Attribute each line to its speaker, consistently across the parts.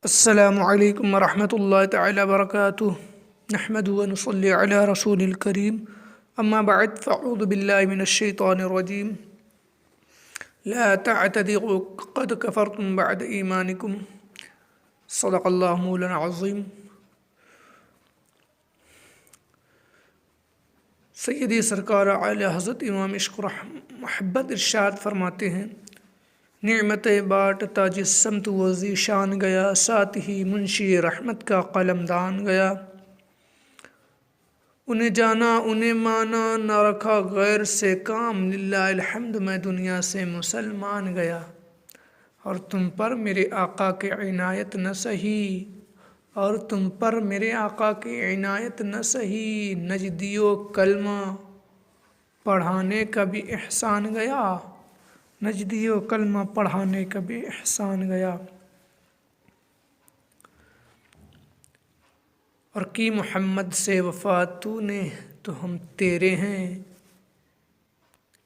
Speaker 1: السلام علیکم ورحمۃ اللہ تعالی وبرکاتہ نحمد ونصلی علی رسول الکریم اما بعد فاعوذ باللہ من الشیطان الرجیم لا تعتذروا قد کفرتم بعد ایمانکم صدق اللہ مولانا عظیم۔ سیدی سرکار اعلی حضرت امام عشق محبت ارشاد فرماتے ہیں، نعمت باٹ تاج سمت و ذیشان گیا، ساتھ ہی منشی رحمت کا قلم دان گیا۔ انہیں جانا انہیں مانا، نہ رکھا غیر سے کام، للہ الحمد میں دنیا سے مسلمان گیا۔ اور تم پر میرے آقا کی عنایت نہ سہی، اور تم پر میرے آقا کی عنایت نہ سہی، نجدیو کلمہ پڑھانے کا بھی احسان گیا، نجدیو کلمہ پڑھانے کا بھی احسان گیا۔ اور کی محمد سے وفا تو نے تو ہم تیرے ہیں،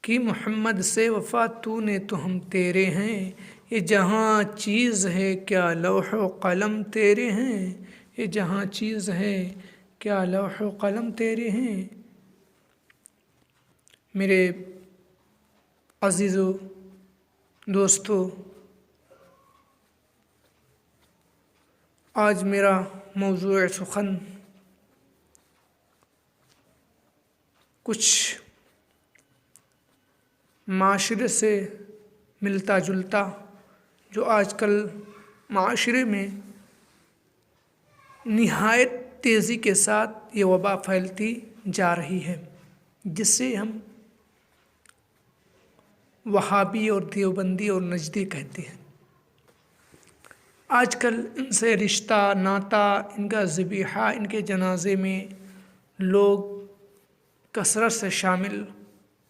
Speaker 1: کی محمد سے وفا تو نے تو ہم تیرے ہیں، یہ جہاں چیز ہے کیا لوح و قلم تیرے ہیں، یہ جہاں چیز ہے کیا لوح و قلم تیرے ہیں۔ میرے عزیزو دوستو، آج میرا موضوع سخن کچھ معاشرے سے ملتا جلتا، جو آج کل معاشرے میں نہایت تیزی کے ساتھ یہ وبا پھیلتی جا رہی ہے، جس سے ہم وہابی اور دیوبندی اور نجدی کہتے ہیں۔ آج کل ان سے رشتہ ناتا، ان کا ذبیحہ، ان کے جنازے میں لوگ کثرت سے شامل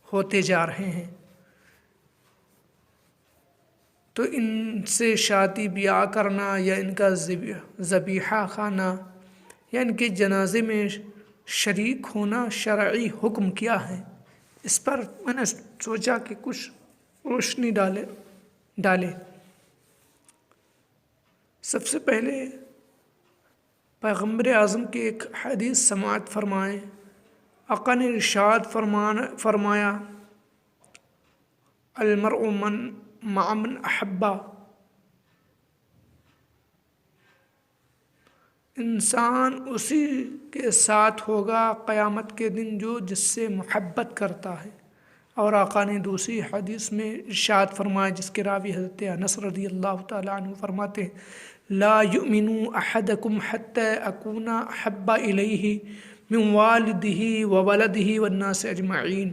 Speaker 1: ہوتے جا رہے ہیں، تو ان سے شادی بیاہ کرنا یا ان کا ذبیحہ کھانا یا ان کے جنازے میں شریک ہونا شرعی حکم کیا ہے، اس پر میں نے سوچا کہ کچھ روشنی ڈالے۔ سب سے پہلے پیغمبر اعظم کی ایک حدیث سماعت فرمائیں۔ آقا نے ارشاد فرمایا، المرء مع من احبا، انسان اسی کے ساتھ ہوگا قیامت کے دن جو جس سے محبت کرتا ہے۔ اور آقا نے دوسری حدیث میں ارشاد فرمایا، جس کے راوی حضرت انس رضی اللہ تعالیٰ عنہ فرماتے ہیں، لا یؤمن احدکم حتی اکون احب الیہ من والدہ وولدہ والناس اجمعین،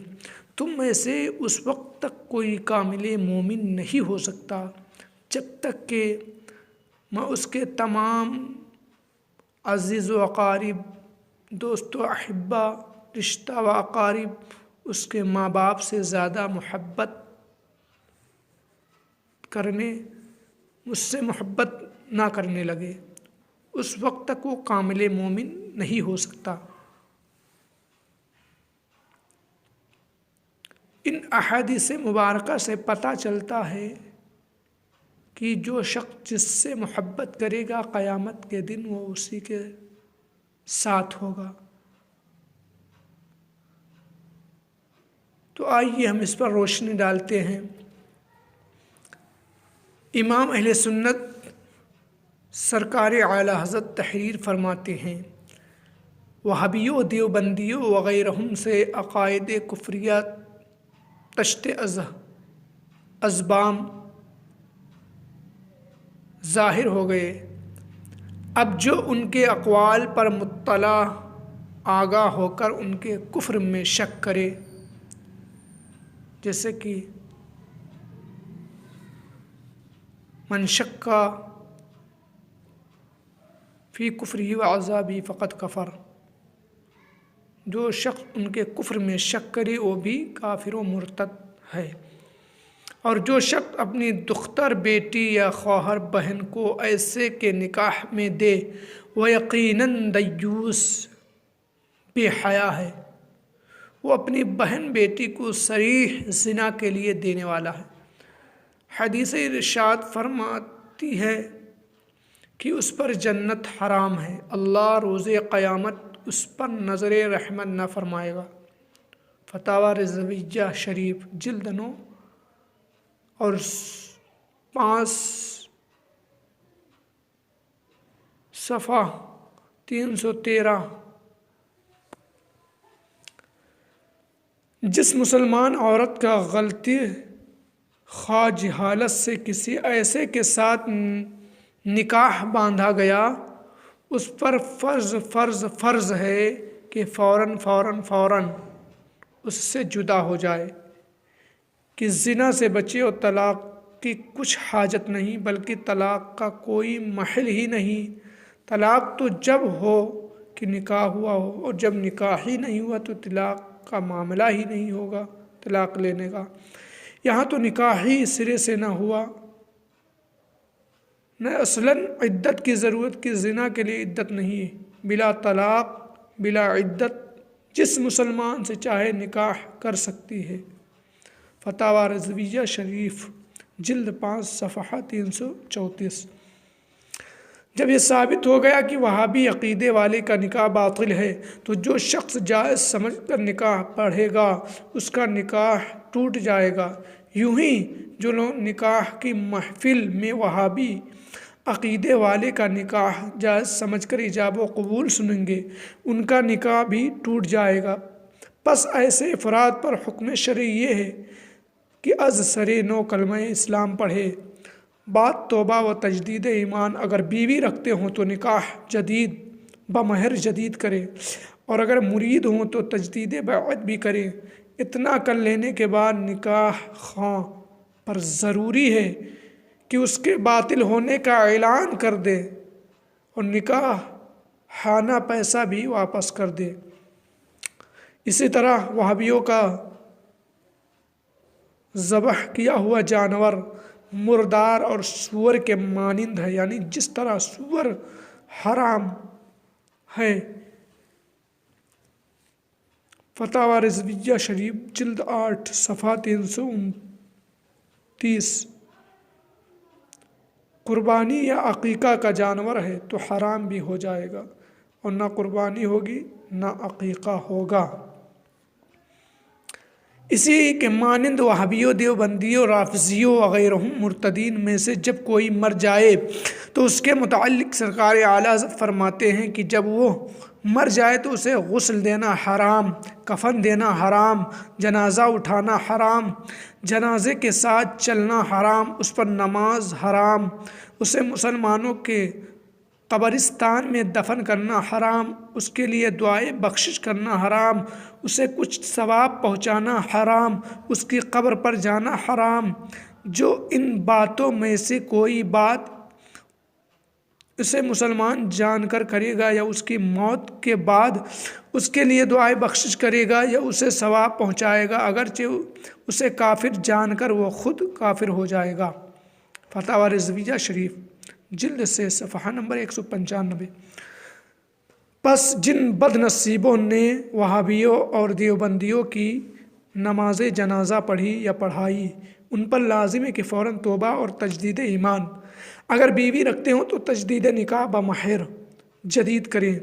Speaker 1: تم میں سے اس وقت تک کوئی کامل مومن نہیں ہو سکتا جب تک کہ میں اس کے تمام عزیز و اقارب، دوست و احبہ، رشتہ و اقارب اس کے ماں باپ سے زیادہ محبت کرنے، مجھ سے محبت نہ کرنے لگے، اس وقت تک وہ کامل مومن نہیں ہو سکتا۔ ان احادیث مبارکہ سے پتہ چلتا ہے کہ جو شخص جس سے محبت کرے گا قیامت کے دن وہ اسی کے ساتھ ہوگا۔ تو آئیے ہم اس پر روشنی ڈالتے ہیں۔ امام اہل سنت سرکار اعلی حضرت تحریر فرماتے ہیں، وہابیوں، دیوبندیوں وغیرہم سے عقائد کفریہ تشت ازبام ظاہر ہو گئے۔ اب جو ان کے اقوال پر مطلع آگاہ ہو کر ان کے کفر میں شک کرے، جیسے کہ من شک فی کفرہ و عذابہ فقد کفر، جو شخص ان کے کفر میں شک کرے وہ بھی کافر و مرتد ہے۔ اور جو شخص اپنی دختر، بیٹی یا خواہر بہن کو ایسے کے نکاح میں دے وہ یقیناً دیوس بے حیا ہے، وہ اپنی بہن بیٹی کو صریح زنا کے لیے دینے والا ہے۔ حدیث ارشاد فرماتی ہے کہ اس پر جنت حرام ہے، اللہ روز قیامت اس پر نظر رحمت نہ فرمائے گا۔ فتاوی رضویہ شریف جلد 9 اور 5 صفحہ 313۔ جس مسلمان عورت کا غلطی خواہ جہالت سے کسی ایسے کے ساتھ نکاح باندھا گیا، اس پر فرض ہے کہ فوراً اس سے جدا ہو جائے، کہ زنا سے بچے، اور طلاق کی کچھ حاجت نہیں، بلکہ طلاق کا کوئی محل ہی نہیں۔ طلاق تو جب ہو کہ نکاح ہوا ہو، اور جب نکاح ہی نہیں ہوا تو طلاق کا معاملہ ہی نہیں ہوگا طلاق لینے کا۔ یہاں تو نکاح ہی سرے سے نہ ہوا، نہ اصلاً عدت کی ضرورت، کی زنا کے لیے عدت نہیں، بلا طلاق بلا عدت جس مسلمان سے چاہے نکاح کر سکتی ہے۔ فتاوی رضویہ شریف جلد 5 صفحہ 334۔ جب یہ ثابت ہو گیا کہ وہابی عقیدے والے کا نکاح باطل ہے، تو جو شخص جائز سمجھ کر نکاح پڑھے گا اس کا نکاح ٹوٹ جائے گا۔ یوں ہی جو لوگ نکاح کی محفل میں وہابی عقیدے والے کا نکاح جائز سمجھ کر ایجاب و قبول سنیں گے، ان کا نکاح بھی ٹوٹ جائے گا۔ پس ایسے افراد پر حکم شرعی یہ ہے کہ از سر نو کلمہ اسلام پڑھے، بعد توبہ و تجدید ایمان، اگر بیوی رکھتے ہوں تو نکاح جدید بمہر جدید کرے، اور اگر مرید ہوں تو تجدید بیعت بھی کرے۔ اتنا کر لینے کے بعد نکاح خواہ پر ضروری ہے کہ اس کے باطل ہونے کا اعلان کر دے، اور نکاح خانہ پیسہ بھی واپس کر دے۔ اسی طرح وہابیوں کا ذبح کیا ہوا جانور مردار اور سور کے مانند ہے، یعنی جس طرح سور حرام ہے۔ فتاوی رضویہ شریف جلد 8 صفحہ 329۔ قربانی یا عقیقہ کا جانور ہے تو حرام بھی ہو جائے گا، اور نہ قربانی ہوگی نہ عقیقہ ہوگا۔ اسی کے مانند وہابیوں، دیوبندیوں، رافضیوں وغیرہ مرتدین میں سے جب کوئی مر جائے تو اس کے متعلق سرکار اعلیٰ فرماتے ہیں کہ جب وہ مر جائے تو اسے غسل دینا حرام، کفن دینا حرام، جنازہ اٹھانا حرام، جنازے کے ساتھ چلنا حرام، اس پر نماز حرام، اسے مسلمانوں کے قبرستان میں دفن کرنا حرام، اس کے لیے دعائے بخشش کرنا حرام، اسے کچھ ثواب پہنچانا حرام، اس کی قبر پر جانا حرام۔ جو ان باتوں میں سے کوئی بات اسے مسلمان جان کر کرے گا یا اس کی موت کے بعد اس کے لیے دعائے بخشش کرے گا یا اسے ثواب پہنچائے گا، اگرچہ اسے کافر جان کر وہ خود کافر ہو جائے گا۔ فتاوی رضویہ شریف جلد سے صفحہ نمبر 195۔ پس جن بد نصیبوں نے وہابیوں اور دیوبندیوں کی نماز جنازہ پڑھی یا پڑھائی، ان پر لازم ہے کہ فوراً توبہ اور تجدید ایمان، اگر بیوی رکھتے ہوں تو تجدید نکاح بمہر جدید کریں،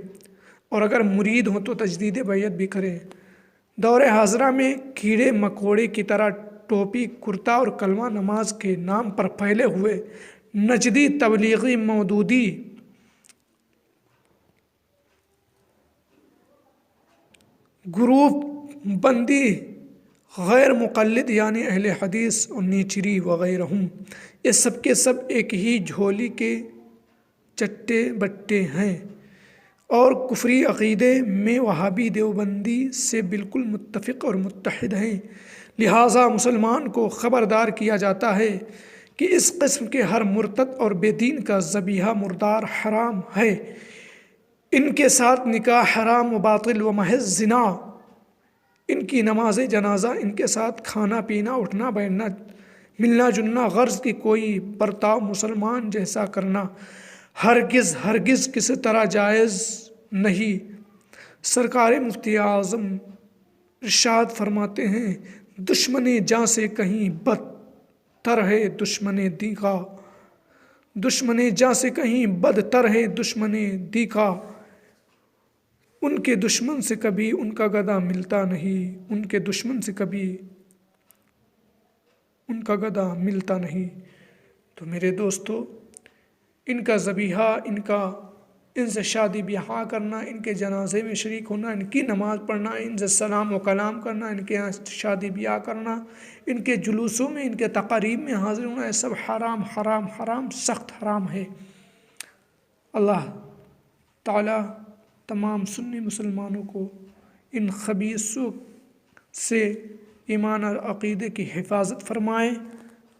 Speaker 1: اور اگر مرید ہوں تو تجدید بیعت بھی کریں۔ دور حاضرہ میں کیڑے مکوڑے کی طرح ٹوپی، کرتا اور کلمہ نماز کے نام پر پھیلے ہوئے نجدی تبلیغی مودودی گروپ بندی غیر مقلد یعنی اہل حدیث اور نیچری وغیرہ یہ سب کے سب ایک ہی جھولی کے چٹے بٹے ہیں، اور کفری عقیدے میں وہابی دیوبندی سے بالکل متفق اور متحد ہیں۔ لہٰذا مسلمان کو خبردار کیا جاتا ہے کہ اس قسم کے ہر مرتد اور بے دین کا ذبیحہ مردار حرام ہے، ان کے ساتھ نکاح حرام و باطل و محض زنا، ان کی نماز جنازہ، ان کے ساتھ کھانا پینا، اٹھنا بیٹھنا، ملنا جلنا، غرض کی کوئی برتاؤ مسلمان جیسا کرنا ہرگز کسی طرح جائز نہیں۔ سرکار مفتی اعظم ارشاد فرماتے ہیں، دشمن جاں سے کہیں بدتر ہے دشمن دیگا۔ دشمن جاں سے کہیں بدتر ہے دشمن دیکھا، ان کے دشمن سے کبھی ان کا گدھا ملتا نہیں، ان کے دشمن سے کبھی ان کا گدھا ملتا نہیں۔ تو میرے دوستو، ان کا ذبیحہ، ان سے شادی بیاہ کرنا، ان کے جنازے میں شریک ہونا، ان کی نماز پڑھنا، ان سے سلام و کلام کرنا، ان کے یہاں شادی بیاہ کرنا، ان کے جلوسوں میں، ان کے تقاریب میں حاضر ہونا، یہ سب حرام حرام حرام، سخت حرام ہے۔ اللہ تعالیٰ تمام سنی مسلمانوں کو ان خبیثوں سے ایمان اور عقیدے کی حفاظت فرمائے۔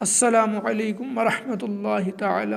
Speaker 1: السلام علیکم ورحمۃ اللہ تعالیٰ